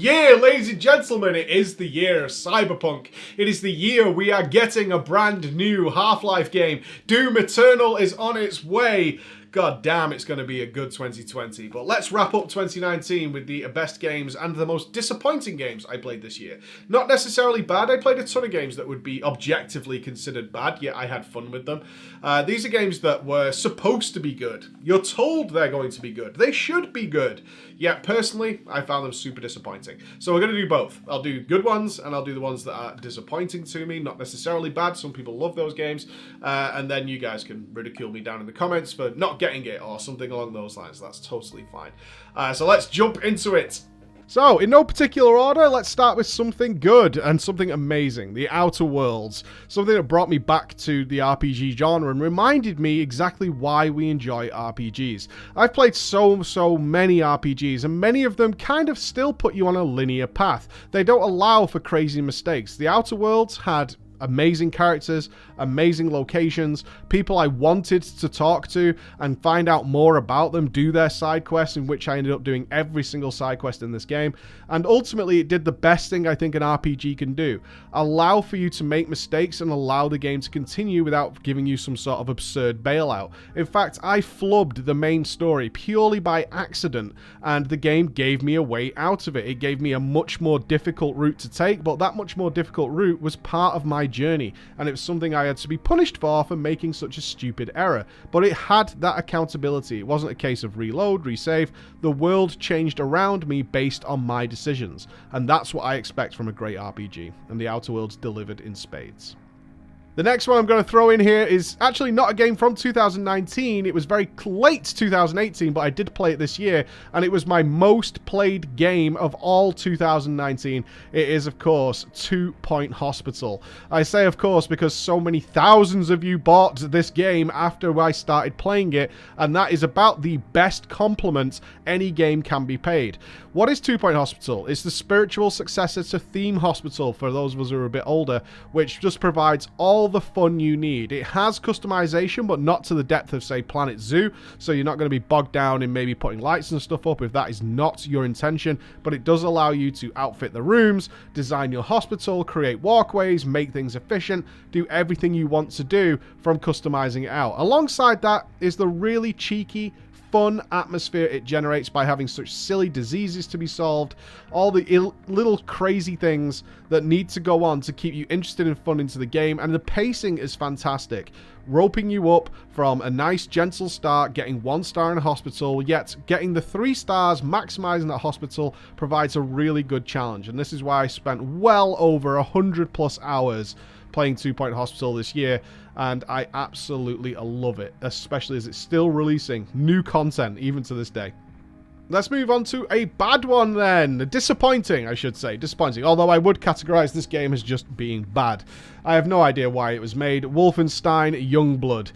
year, ladies and gentlemen. It is the year of Cyberpunk. It is the year we are getting a brand new Half-Life game. Doom Eternal is on its way. God damn, it's going to be a good 2020. But let's wrap up 2019 with the best games and the most disappointing games I played this year. Not necessarily bad. I played a ton of games that would be objectively considered bad, yet I had fun with them. These are games that were supposed to be good. You're told they're going to be good. They should be good. Yet, personally, I found them super disappointing. So we're going to do both. I'll do good ones, and I'll do the ones that are disappointing to me, not necessarily bad. Some people love those games. And then you guys can ridicule me down in the comments for not getting it or something along those lines. That's totally fine. So let's jump into it. So, in no particular order, let's start with something good and something amazing. The Outer Worlds. Something that brought me back to the RPG genre and reminded me exactly why we enjoy RPGs. I've played so many RPGs, and many of them kind of still put you on a linear path. They don't allow for crazy mistakes. The Outer Worlds had amazing characters, amazing locations, people I wanted to talk to and find out more about them, do their side quests, in which I ended up doing every single side quest in this game. And ultimately, it did the best thing I think an RPG can do. Allow for you to make mistakes and allow the game to continue without giving you some sort of absurd bailout. In fact, I flubbed the main story purely by accident, and the game gave me a way out of it. It gave me a much more difficult route to take, but that much more difficult route was part of my journey, and it was something I had to be punished for making such a stupid error. But it had that accountability. It wasn't a case of reload, resave. The world changed around me based on my decisions, and that's what I expect from a great RPG, and the Outer Worlds delivered in spades. The next one I'm going to throw in here is actually not a game from 2019. It was very late 2018, but I did play it this year, and it was my most played game of all 2019. It is, of course, 2 Point Hospital. I say, of course, because so many thousands of you bought this game after I started playing it, and that is about the best compliment any game can be paid. What is 2 Point Hospital? It's the spiritual successor to Theme Hospital, for those of us who are a bit older, which just provides all the fun you need. It has customization, but not to the depth of, say, Planet Zoo, so you're not going to be bogged down in maybe putting lights and stuff up if that is not your intention, but it does allow you to outfit the rooms, design your hospital, create walkways, make things efficient, do everything you want to do from customizing it out. Alongside that is the really cheeky, fun atmosphere it generates by having such silly diseases to be solved, all the little crazy things that need to go on to keep you interested and fun into the game, and the pacing is fantastic, roping you up from a nice gentle start, getting 1 star in a hospital, yet getting the 3 stars, maximizing that hospital provides a really good challenge. And this is why I spent well over 100+ hours playing 2 Point Hospital this year, and I absolutely love it, especially as it's still releasing new content even to this day. Let's move on to a bad one then. Disappointing, I should say. Disappointing, although I would categorize this game as just being bad. I have no idea why it was made. Wolfenstein Youngblood.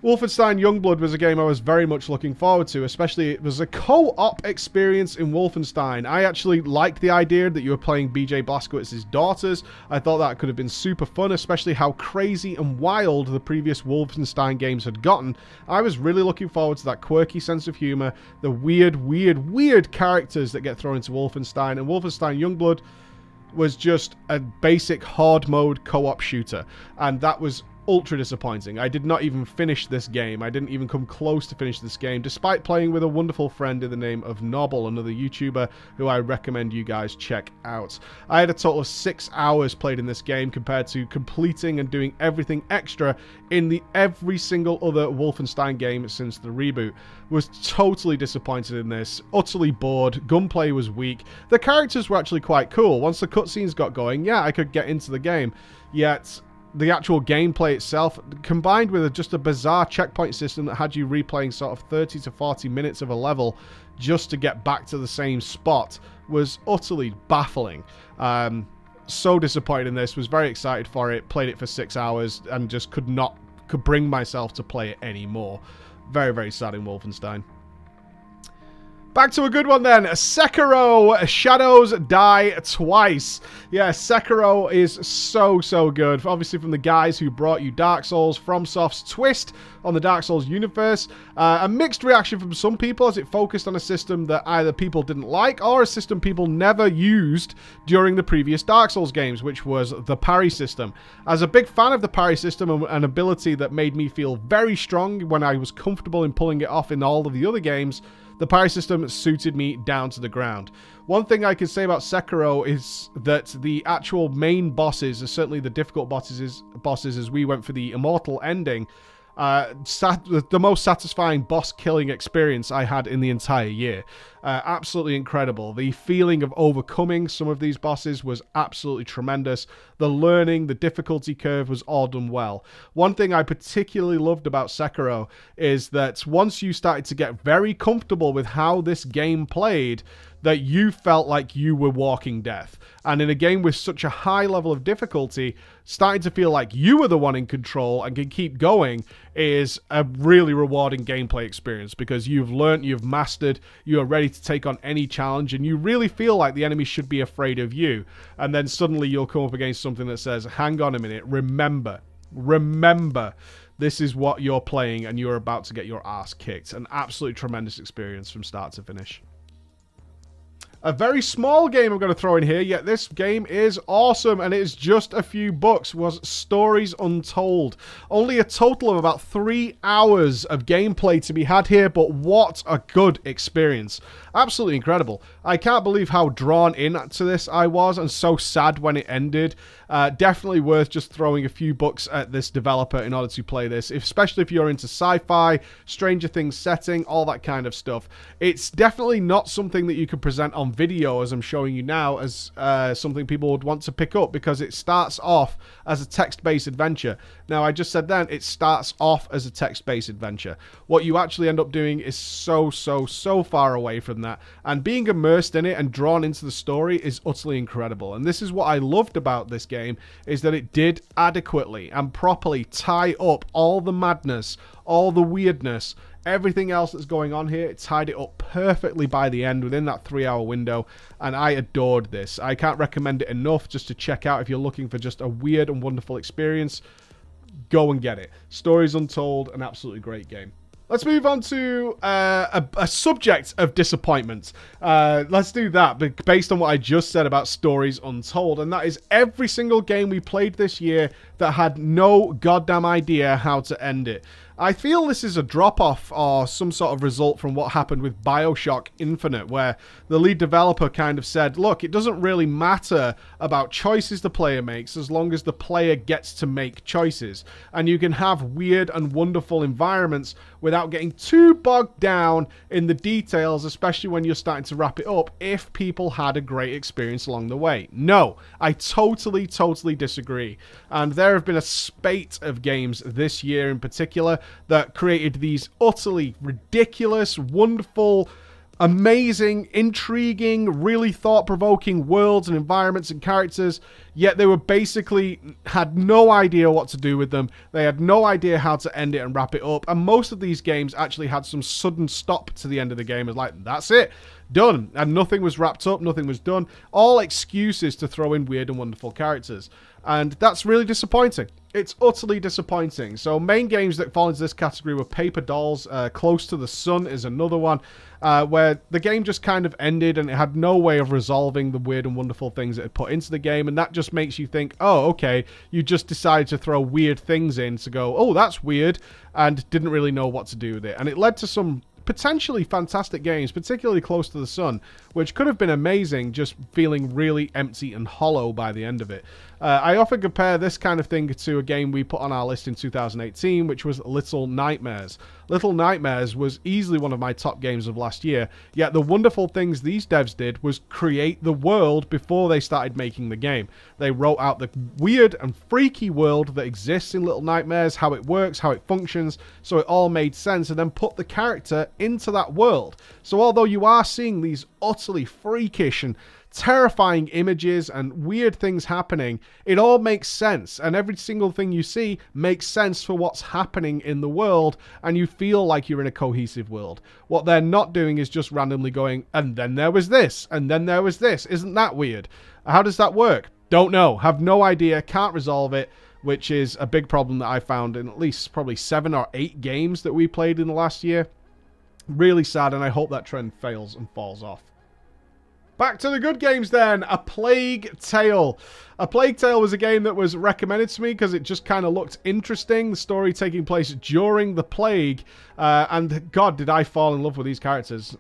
Wolfenstein Youngblood was a game I was very much looking forward to, especially it was a co-op experience in Wolfenstein. I actually liked the idea that you were playing BJ Blazkowicz's daughters. I thought that could have been super fun, especially how crazy and wild the previous Wolfenstein games had gotten. I was really looking forward to that quirky sense of humor, the weird characters that get thrown into Wolfenstein, and Wolfenstein Youngblood was just a basic hard mode co-op shooter, and that was ultra disappointing. I did not even finish this game. I didn't even come close to finish this game, despite playing with a wonderful friend in the name of Nobble, another YouTuber who I recommend you guys check out. I had a total of 6 hours played in this game compared to completing and doing everything extra in every single other Wolfenstein game since the reboot. Was totally disappointed in this, utterly bored, gunplay was weak. The characters were actually quite cool. Once the cutscenes got going, yeah, I could get into the game. Yet the actual gameplay itself, combined with just a bizarre checkpoint system that had you replaying sort of 30 to 40 minutes of a level just to get back to the same spot, was utterly baffling. So disappointed in this, was very excited for it, played it for 6 hours, and just could bring myself to play it anymore. Very sad in Wolfenstein. Back to a good one then. Sekiro, Shadows Die Twice. Yeah, Sekiro is so good. Obviously from the guys who brought you Dark Souls, FromSoft's twist on the Dark Souls universe. A mixed reaction from some people as it focused on a system that either people didn't like or a system people never used during the previous Dark Souls games, which was the parry system. As a big fan of the parry system, an ability that made me feel very strong when I was comfortable in pulling it off in all of the other games, the parry system suited me down to the ground. One thing I can say about Sekiro is that the actual main bosses, certainly the difficult bosses as we went for the immortal ending, the most satisfying boss killing experience I had in the entire year. Absolutely incredible. The feeling of overcoming some of these bosses was absolutely tremendous. The learning, the difficulty curve was all done well. One thing I particularly loved about Sekiro is that once you started to get very comfortable with how this game played, that you felt like you were walking death. And in a game with such a high level of difficulty, starting to feel like you were the one in control and can keep going is a really rewarding gameplay experience, because you've learned, you've mastered, you are ready to take on any challenge, and you really feel like the enemy should be afraid of you. And then suddenly you'll come up against something that says, hang on a minute, remember, this is what you're playing and you're about to get your ass kicked. An absolutely tremendous experience from start to finish. A very small game I'm going to throw in here, yet this game is awesome, and it's just a few bucks, was Stories Untold. Only a total of about 3 hours of gameplay to be had here, but what a good experience. Absolutely incredible. I can't believe how drawn into this I was, and so sad when it ended. Definitely worth just throwing a few bucks at this developer in order to play this, especially if you're into sci-fi, Stranger Things setting, all that kind of stuff. It's definitely not something that you could present on video, as I'm showing you now, as something people would want to pick up, because it starts off as a text-based adventure. Now, I just said then, it starts off as a text-based adventure. What you actually end up doing is so far away from that, and being immersed in it and drawn into the story is utterly incredible. And this is what I loved about this game, is that it did adequately and properly tie up all the madness, all the weirdness, everything else that's going on here. It tied it up perfectly by the end within that 3-hour window, and I adored this. I can't recommend it enough just to check out if you're looking for just a weird and wonderful experience. Go and get it. Stories Untold, an absolutely great game. Let's move on to a subject of disappointment. Let's do that, based on what I just said about Stories Untold, and that is every single game we played this year that had no goddamn idea how to end it. I feel this is a drop-off or some sort of result from what happened with BioShock Infinite, where the lead developer kind of said, look, it doesn't really matter about choices the player makes as long as the player gets to make choices. And you can have weird and wonderful environments without getting too bogged down in the details, especially when you're starting to wrap it up, if people had a great experience along the way. No, I totally disagree. And there have been a spate of games this year in particular that created these utterly ridiculous, wonderful, amazing, intriguing, really thought-provoking worlds and environments and characters, yet they were basically had no idea what to do with them. They had no idea how to end it and wrap it up, and most of these games actually had some sudden stop to the end of the game. It's like, that's it, done, and nothing was wrapped up, nothing was done. All excuses to throw in weird and wonderful characters, and that's really disappointing. It's utterly disappointing. So main games that fall into this category were Paper Dolls. Close to the Sun is another one, where the game just kind of ended and it had no way of resolving the weird and wonderful things it had put into the game, and that just makes you think, oh, okay, you just decided to throw weird things in to go, oh, that's weird, and didn't really know what to do with it. And it led to some potentially fantastic games, particularly Close to the Sun, which could have been amazing, just feeling really empty and hollow by the end of it. I often compare this kind of thing to a game we put on our list in 2018, which was Little Nightmares. Little Nightmares was easily one of my top games of last year, yet the wonderful things these devs did was create the world before they started making the game. They wrote out the weird and freaky world that exists in Little Nightmares, how it works, how it functions, so it all made sense, and then put the character into that world. So although you are seeing these utterly freakish and terrifying images and weird things happening, it all makes sense, and every single thing you see makes sense for what's happening in the world, and you feel like you're in a cohesive world. What they're not doing is just randomly going, and then there was this, and then there was this. Isn't that weird? How does that work? Don't know. Have no idea. Can't resolve it. which is a big problem that I found in at least probably 7 or 8 games that we played in the last year. Really sad, and I hope that trend fails and falls off. Back to the good games then. A Plague Tale. A Plague Tale was a game that was recommended to me because it just kind of looked interesting. The story taking place during the plague. And God, did I fall in love with these characters.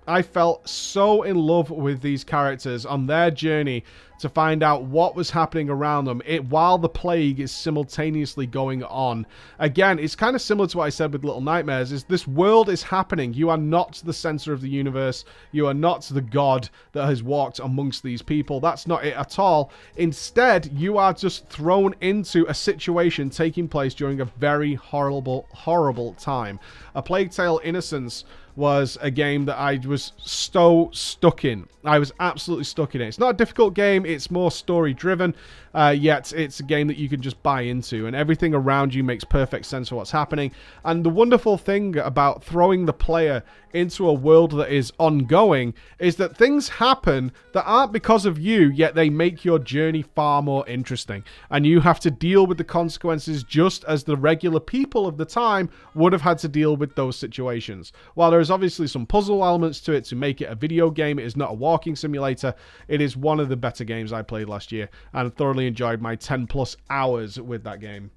I felt so in love with these characters on their journey to find out what was happening around them while the plague is simultaneously going on. Again, it's kind of similar to what I said with Little Nightmares, is this world is happening. You are not the center of the universe. You are not the god that has walked amongst these people. That's not it at all. Instead, you are just thrown into a situation taking place during a very horrible, horrible time. A Plague Tale Innocence was a game that I was so stuck in. I was absolutely stuck in it. It's not a difficult game. It's more story driven, yet it's a game that you can just buy into, and everything around you makes perfect sense for what's happening. And the wonderful thing about throwing the player into a world that is ongoing is that things happen that aren't because of you, yet they make your journey far more interesting. And you have to deal with the consequences just as the regular people of the time would have had to deal with those situations. While there is obviously some puzzle elements to it to make it a video game, it is not a walking simulator. It is one of the better games I played last year, and thoroughly enjoyed my 10+ hours with that game.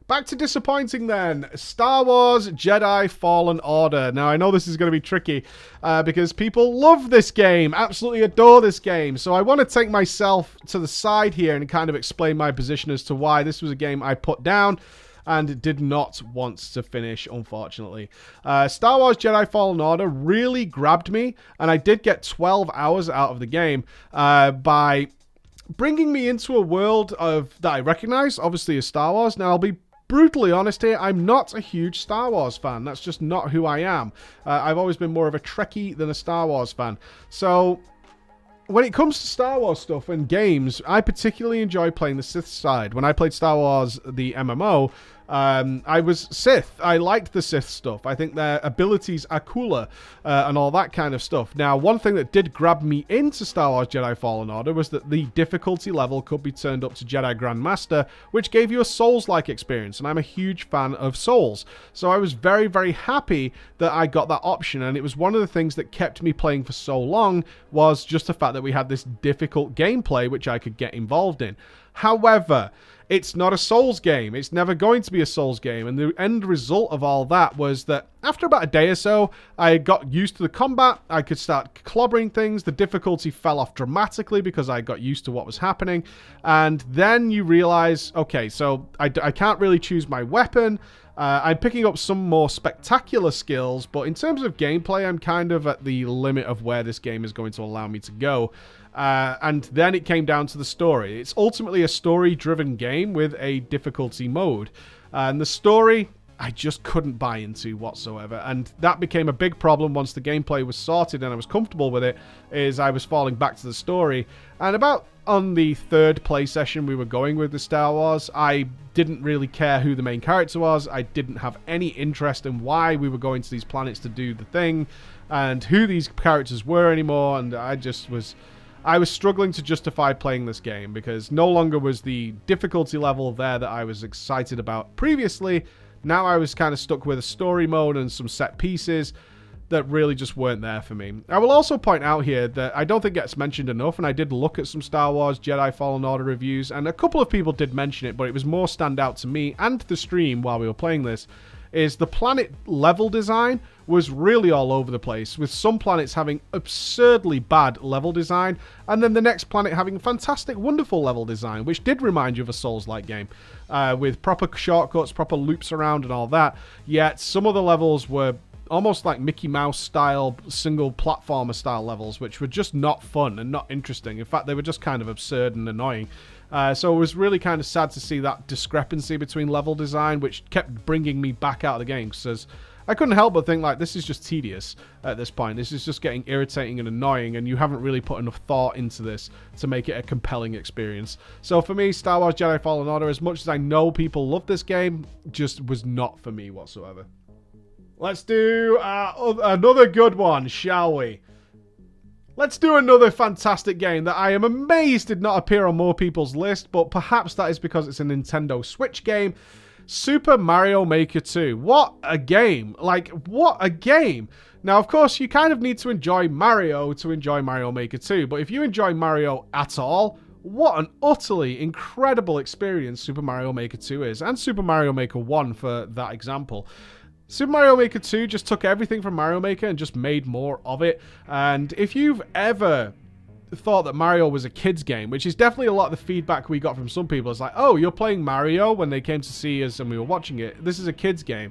Back to disappointing then. Star Wars Jedi Fallen Order. Now, I know this is going to be tricky because people love this game, absolutely adore this game. So I want to take myself to the side here and kind of explain my position as to why this was a game I put down and did not want to finish, unfortunately. Star Wars Jedi Fallen Order really grabbed me, and I did get 12 hours out of the game by bringing me into a world that I recognize, obviously, as Star Wars. Now, I'll be brutally honest here, I'm not a huge Star Wars fan. That's just not who I am. I've always been more of a Trekkie than a Star Wars fan. So when it comes to Star Wars stuff and games, I particularly enjoy playing the Sith side. When I played Star Wars, the MMO, I was Sith. I liked the Sith stuff. I think their abilities are cooler and all that kind of stuff. Now, one thing that did grab me into Star Wars Jedi Fallen Order was that the difficulty level could be turned up to Jedi Grandmaster, which gave you a Souls-like experience, and I'm a huge fan of Souls. So I was very, very happy that I got that option, and it was one of the things that kept me playing for so long was just the fact that we had this difficult gameplay which I could get involved in. However, it's not a Souls game. It's never going to be a Souls game. And the end result of all that was that after about a day or so, I got used to the combat. I could start clobbering things. The difficulty fell off dramatically because I got used to what was happening. And then you realize, okay, so I can't really choose my weapon. I'm picking up some more spectacular skills, but in terms of gameplay, I'm kind of at the limit of where this game is going to allow me to go. And then it came down to the story. It's ultimately a story-driven game with a difficulty mode. And the story, I just couldn't buy into whatsoever. And that became a big problem once the gameplay was sorted and I was comfortable with it, is I was falling back to the story. And about on the third play session we were going with the Star Wars, I didn't really care who the main character was. I didn't have any interest in why we were going to these planets to do the thing and who these characters were anymore. And I was struggling to justify playing this game because no longer was the difficulty level there that I was excited about previously. Now I was kind of stuck with a story mode and some set pieces that really just weren't there for me. I will also point out here that I don't think it gets mentioned enough, and I did look at some Star Wars Jedi Fallen Order reviews, and a couple of people did mention it, but it was more stand out to me and the stream while we were playing this, is the planet level design was really all over the place, with some planets having absurdly bad level design, and then the next planet having fantastic, wonderful level design, which did remind you of a Souls-like game, with proper shortcuts, proper loops around and all that, yet some of the levels were almost like Mickey Mouse style, single platformer style levels, which were just not fun and not interesting. In fact, they were just kind of absurd and annoying. So it was really kind of sad to see that discrepancy between level design, which kept bringing me back out of the game, because I couldn't help but think, like, this is just tedious at this point. This is just getting irritating and annoying, and you haven't really put enough thought into this to make it a compelling experience. So for me, Star Wars Jedi Fallen Order, as much as I know people love this game, just was not for me whatsoever. Let's do another good one, shall we? Let's do another fantastic game that I am amazed did not appear on more people's list, but perhaps that is because it's a Nintendo Switch game. Super Mario Maker 2. What a game. Like, what a game. Now, of course, you kind of need to enjoy Mario to enjoy Mario Maker 2, but if you enjoy Mario at all, what an utterly incredible experience Super Mario Maker 2 is, and Super Mario Maker 1 for that example. Super Mario Maker 2 just took everything from Mario Maker and just made more of it. And if you've ever thought that Mario was a kid's game, which is definitely a lot of the feedback we got from some people, it's like, oh, you're playing Mario when they came to see us and we were watching it. This is a kid's game.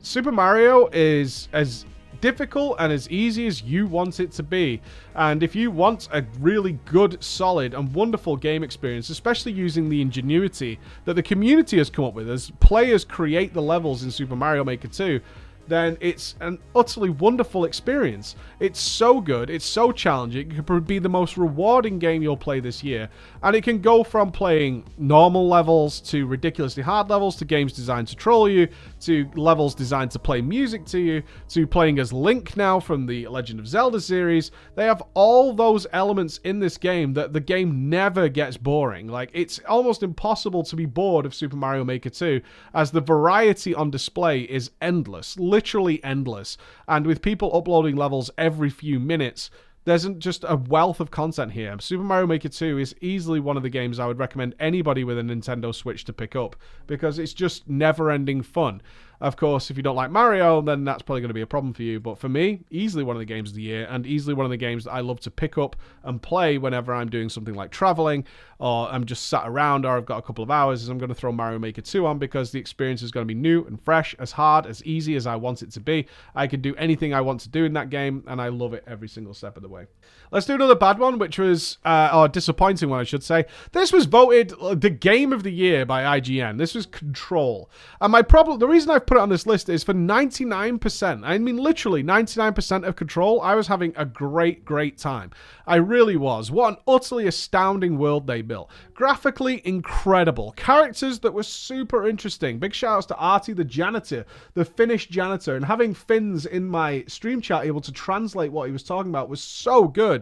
Super Mario is as difficult and as easy as you want it to be. And if you want a really good, solid, and wonderful game experience, especially using the ingenuity that the community has come up with as players create the levels in Super Mario Maker 2, then it's an utterly wonderful experience. It's so good, it's so challenging, it could be the most rewarding game you'll play this year, and it can go from playing normal levels to ridiculously hard levels, to games designed to troll you, to levels designed to play music to you, to playing as Link now from the Legend of Zelda series. They have all those elements in this game that the game never gets boring. Like, it's almost impossible to be bored of Super Mario Maker 2, as the variety on display is endless, literally endless. And with people uploading levels every few minutes, there's just a wealth of content here. Super Mario Maker 2 is easily one of the games I would recommend anybody with a Nintendo Switch to pick up, because it's just never-ending fun. Of course, if you don't like Mario, then that's probably going to be a problem for you. But for me, easily one of the games of the year, and easily one of the games that I love to pick up and play whenever I'm doing something like traveling, or I'm just sat around, or I've got a couple of hours, is I'm going to throw Mario Maker 2 on, because the experience is going to be new and fresh, as hard, as easy as I want it to be. I can do anything I want to do in that game, and I love it every single step of the way. Let's do another bad one, which was, or disappointing one, I should say. This was voted the game of the year by IGN. This was Control. And my problem, the reason I've put it on this list is for 99%, I mean literally 99% of Control, I was having a great time. I really was. What an utterly astounding world they built. Graphically incredible. Characters that were super interesting. Big shout outs to Artie the janitor, the Finnish janitor, and having Finns in my stream chat able to translate what he was talking about was so good.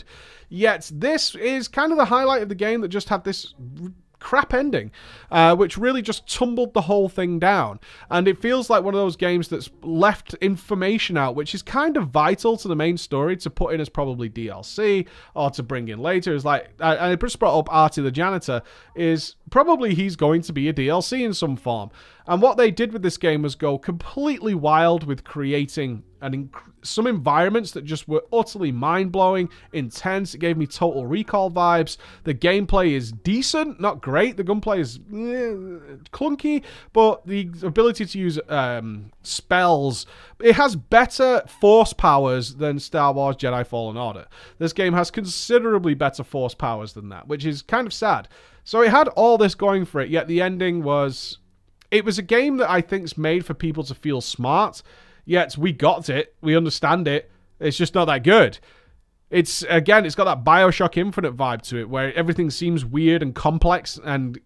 Yet this is kind of the highlight of the game that just had this crap ending, which really just tumbled the whole thing down. And it feels like one of those games that's left information out, which is kind of vital to the main story to put in as probably DLC or to bring in later. Is like, I just brought up Artie the janitor, is probably he's going to be a DLC in some form. And what they did with this game was go completely wild with creating some environments that just were utterly mind-blowing, intense. It gave me Total Recall vibes. The gameplay is decent, not great. The gunplay is clunky, but the ability to use spells, it has better force powers than Star Wars Jedi Fallen Order. This game has considerably better force powers than that, which is kind of sad. So it had all this going for it, yet the ending was... It was a game that I think is made for people to feel smart, yet we got it, we understand it, it's just not that good. It's, again, it's got that Bioshock Infinite vibe to it, where everything seems weird and complex and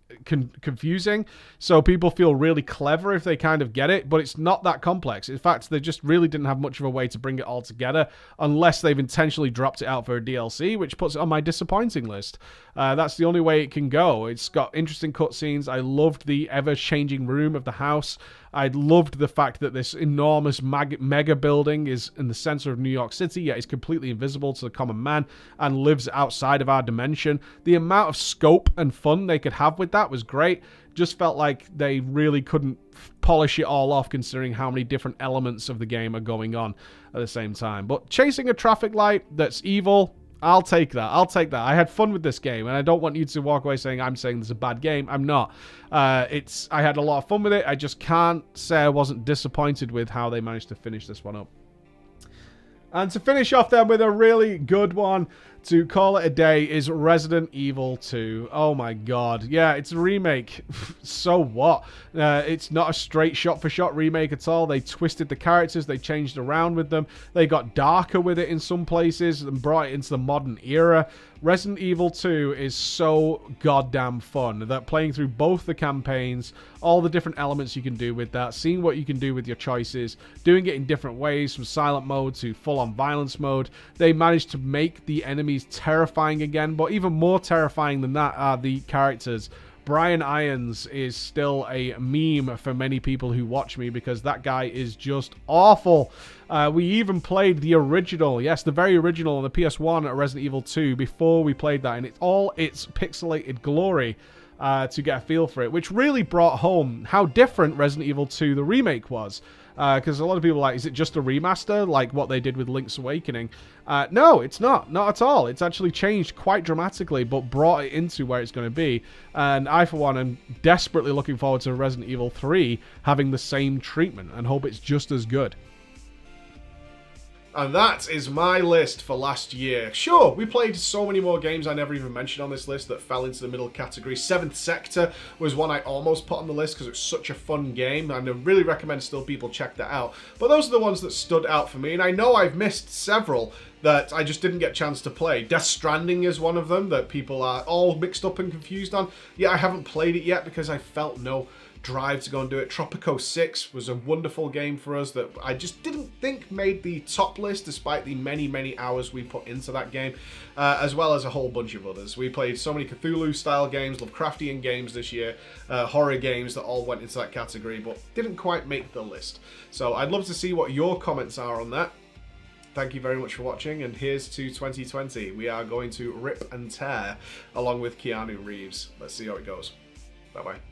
confusing, so people feel really clever if they kind of get it, but it's not that complex. In fact, they just really didn't have much of a way to bring it all together, unless they've intentionally dropped it out for a DLC, which puts it on my disappointing list. That's the only way it can go. It's got interesting cutscenes. I loved the ever-changing room of the house. I loved the fact that this enormous mega building is in the center of New York City, yet is completely invisible to the common man and lives outside of our dimension. The amount of scope and fun they could have with that was great. Just felt like they really couldn't polish it all off, considering how many different elements of the game are going on at the same time. But chasing a traffic light that's evil, I'll take that. I'll take that. I had fun with this game, and I don't want you to walk away saying I'm saying this is a bad game. I'm not. I had a lot of fun with it. I just can't say I wasn't disappointed with how they managed to finish this one up. And to finish off then with a really good one, to call it a day is Resident Evil 2. Oh my god. Yeah, it's a remake. So what? It's not a straight shot-for-shot remake at all. They twisted the characters, they changed around with them, they got darker with it in some places and brought it into the modern era. Resident Evil 2 is so goddamn fun that playing through both the campaigns, all the different elements you can do with that, seeing what you can do with your choices, doing it in different ways from silent mode to full-on violence mode. They managed to make the enemies terrifying again, but even more terrifying than that are the characters. Brian Irons is still a meme for many people who watch me because that guy is just awful. We even played the original, yes, the very original on the PS1 at Resident Evil 2 before we played that, and it's all its pixelated glory to get a feel for it, which really brought home how different Resident Evil 2, the remake, was. Because a lot of people are like, is it just a remaster like what they did with Link's Awakening? No, it's not at all. It's actually changed quite dramatically, but brought it into where it's going to be. And I, for one, am desperately looking forward to Resident Evil 3 having the same treatment and hope it's just as good. And that is my list for last year. Sure, we played so many more games I never even mentioned on this list that fell into the middle category. Seventh Sector was one I almost put on the list because it's such a fun game, and I really recommend still people check that out. But those are the ones that stood out for me, and I know I've missed several that I just didn't get a chance to play. Death Stranding is one of them that people are all mixed up and confused on. Yeah, I haven't played it yet because I felt no drive to go and do it. Tropico 6 was a wonderful game for us that I just didn't think made the top list despite the many hours we put into that game, as well as a whole bunch of others. We played so many Cthulhu style games, Lovecraftian games this year, horror games that all went into that category but didn't quite make the list. So I'd love to see what your comments are on that. Thank you very much for watching, and here's to 2020. We are going to rip and tear along with Keanu Reeves. Let's see how it goes. Bye bye.